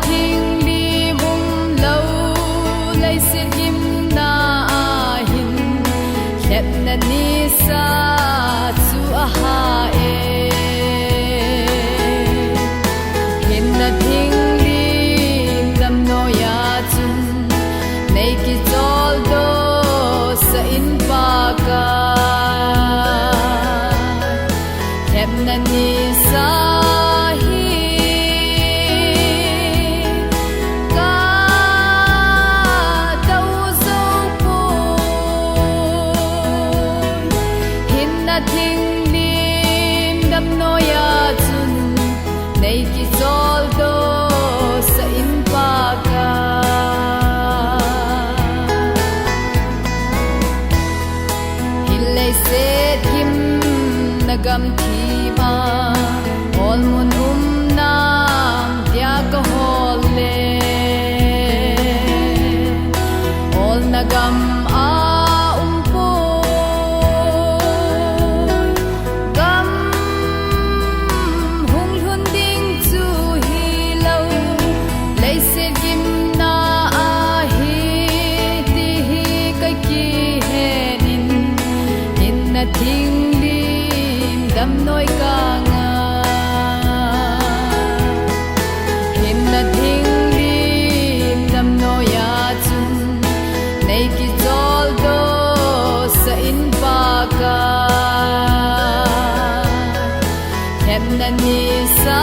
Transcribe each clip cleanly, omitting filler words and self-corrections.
thing li mum lo lấy xin kim na hin khép na ni sa chu a ha e hin na thing li dam no ya chun nei ki chol do sa in pa ka khép na ni sa thing lim dam no ya chun nei ki chol do sa in pa ka hillai se kim nagam thi ma ol mun nam dia ka hol le ol nagam a thing lim dam noi ka nga hin na thing lim dam noi ya chun nei ki chol do sa in pa ka hem na ni sa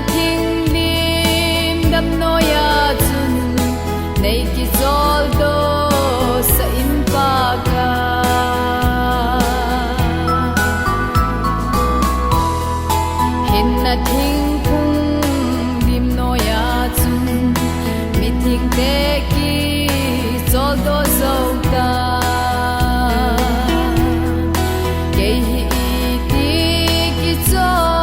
thing lim dam no ya chun nei ki chol do sa in pa ka hin na thing khung lim no ya chun mi thing te ki chol do zo ta ke hi ti ki chol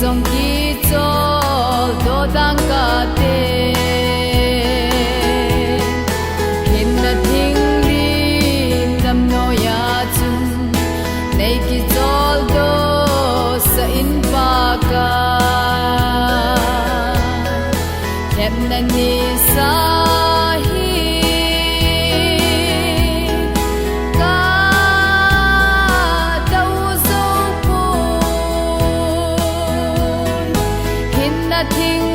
dòng ki chol do dang ka te hin na thing lim dam no ya chun nei ki chol do sa in pa ka khép na ni sa thing